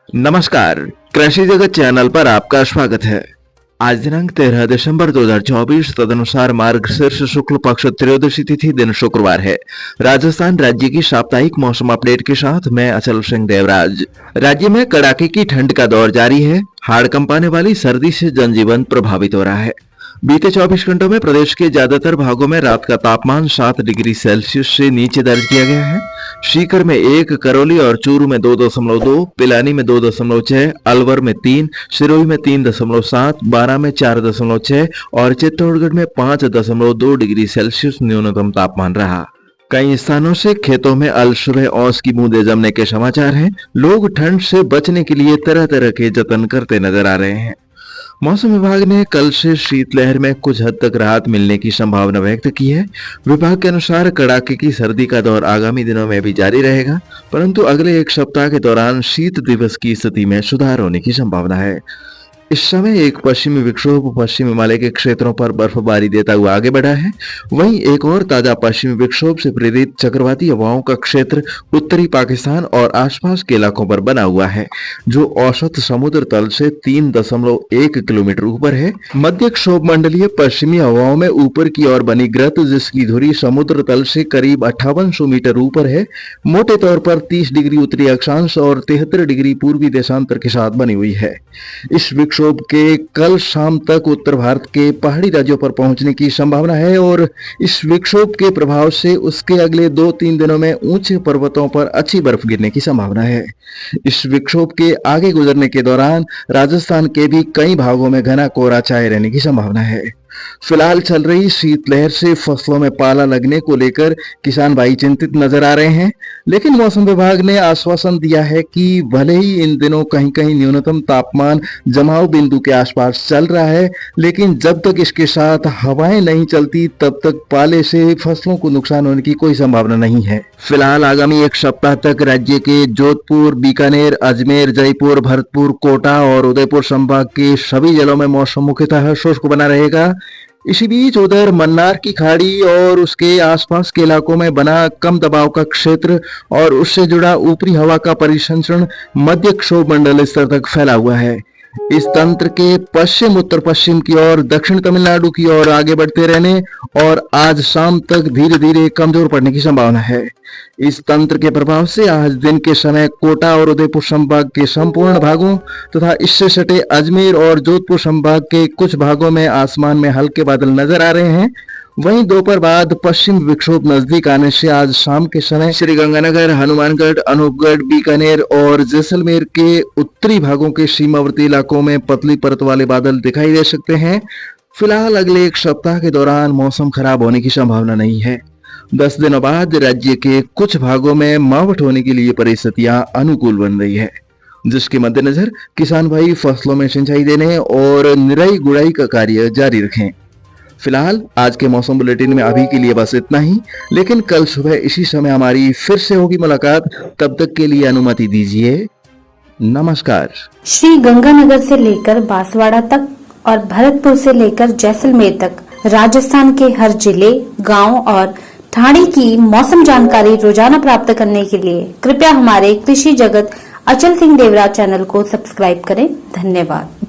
नमस्कार, कृषि जगत चैनल पर आपका स्वागत है। आज दिनांक 13 दिसंबर 2024 तदनुसार मार्गशीर्ष शुक्ल पक्ष त्रयोदशी तिथि दिन शुक्रवार है। राजस्थान राज्य की साप्ताहिक मौसम अपडेट के साथ मैं अचल सिंह देवराज। राज्य में कड़ाके की ठंड का दौर जारी है। हाड़ कंपाने वाली सर्दी से जनजीवन प्रभावित हो रहा है। बीते 24 घंटों में प्रदेश के ज्यादातर भागों में रात का तापमान 7 डिग्री सेल्सियस से नीचे दर्ज किया गया है। सीकर में 1, करौली और चूरू में 2.2, पिलानी में 2.6, अलवर में 3, सिरोही में 3.7, बारां में 4.6 और चित्तौड़गढ़ में 5.2 डिग्री सेल्सियस न्यूनतम तापमान रहा। कई स्थानों से खेतों में अल सुबह औस की बूंदें जमने के समाचार हैं। लोग ठंड से बचने के लिए तरह तरह के जतन करते नजर आ रहे हैं। मौसम विभाग ने कल से शीतलहर में कुछ हद तक राहत मिलने की संभावना व्यक्त की है। विभाग के अनुसार कड़ाके की सर्दी का दौर आगामी दिनों में भी जारी रहेगा, परंतु अगले एक सप्ताह के दौरान शीत दिवस की स्थिति में सुधार होने की संभावना है। इस समय एक पश्चिमी विक्षोभ पश्चिम हिमालय के क्षेत्रों पर बर्फबारी देता हुआ आगे बढ़ा है। वहीं एक और ताजा पश्चिमी विक्षोभ से प्रेरित चक्रवाती हवाओं का क्षेत्र उत्तरी पाकिस्तान और आसपास के इलाकों पर बना हुआ है, जो औसत समुद्र तल से 3.1 किलोमीटर ऊपर है। मध्य क्षोभ मंडलीय पश्चिमी हवाओं में ऊपर की ओर बनी ग्रत, जिसकी धुरी समुद्र तल से करीब 5800 मीटर ऊपर है, मोटे तौर पर 30 डिग्री उत्तरी अक्षांश और 73 डिग्री पूर्वी देशांतर के साथ बनी हुई है। इस विक्षोभ के कल शाम तक उत्तर भारत के पहाड़ी राज्यों पर पहुंचने की संभावना है और इस विक्षोभ के प्रभाव से उसके अगले 2-3 दिनों में ऊंचे पर्वतों पर अच्छी बर्फ गिरने की संभावना है। इस विक्षोभ के आगे गुजरने के दौरान राजस्थान के भी कई भागों में घना कोहरा छाए रहने की संभावना है। फिलहाल चल रही शीतलहर से फसलों में पाला लगने को लेकर किसान भाई चिंतित नजर आ रहे हैं, लेकिन मौसम विभाग ने आश्वासन दिया है कि भले ही इन दिनों कहीं कहीं न्यूनतम तापमान जमाव बिंदु के आसपास चल रहा है, लेकिन जब तक इसके साथ हवाएं नहीं चलती तब तक पाले से फसलों को नुकसान होने की कोई संभावना नहीं है। फिलहाल आगामी एक सप्ताह तक राज्य के जोधपुर, बीकानेर, अजमेर, जयपुर, भरतपुर, कोटा और उदयपुर संभाग के सभी जिलों में मौसम मुख्यतः शुष्क बना रहेगा। इसी बीच उधर मन्नार की खाड़ी और उसके आसपास के इलाकों में बना कम दबाव का क्षेत्र और उससे जुड़ा ऊपरी हवा का परिसंचरण मध्य क्षोभ मंडल स्तर तक फैला हुआ है। इस तंत्र के पश्चिम उत्तर पश्चिम की ओर दक्षिण तमिलनाडु की ओर आगे बढ़ते रहने और आज शाम तक धीरे धीरे कमजोर पड़ने की संभावना है। इस तंत्र के प्रभाव से आज दिन के समय कोटा और उदयपुर संभाग के संपूर्ण भागों तथा इससे सटे अजमेर और जोधपुर संभाग के कुछ भागों में आसमान में हल्के बादल नजर आ रहे हैं। वहीं दोपहर बाद पश्चिम विक्षोभ नजदीक आने से आज शाम के समय श्रीगंगानगर, हनुमानगढ़, अनूपगढ़, बीकानेर और जैसलमेर के उत्तरी भागों के सीमावर्ती इलाकों में पतली परत वाले बादल दिखाई दे सकते हैं। फिलहाल अगले एक सप्ताह के दौरान मौसम खराब होने की संभावना नहीं है। 10 दिनों बाद राज्य के कुछ भागों में मावठ होने के लिए परिस्थितियां अनुकूल बन रही है, जिसके मद्देनजर किसान भाई फसलों में सिंचाई देने और निराई गुड़ाई का कार्य जारी रखें। फिलहाल आज के मौसम बुलेटिन में अभी के लिए बस इतना ही, लेकिन कल सुबह इसी समय हमारी फिर से होगी मुलाकात। तब तक के लिए अनुमति दीजिए। नमस्कार। श्री गंगानगर से लेकर बांसवाड़ा तक और भरतपुर से लेकर जैसलमेर तक राजस्थान के हर जिले, गांव और ठाणे की मौसम जानकारी रोजाना प्राप्त करने के लिए कृपया हमारे कृषि जगत अचल सिंह देवराज चैनल को सब्सक्राइब करें। धन्यवाद।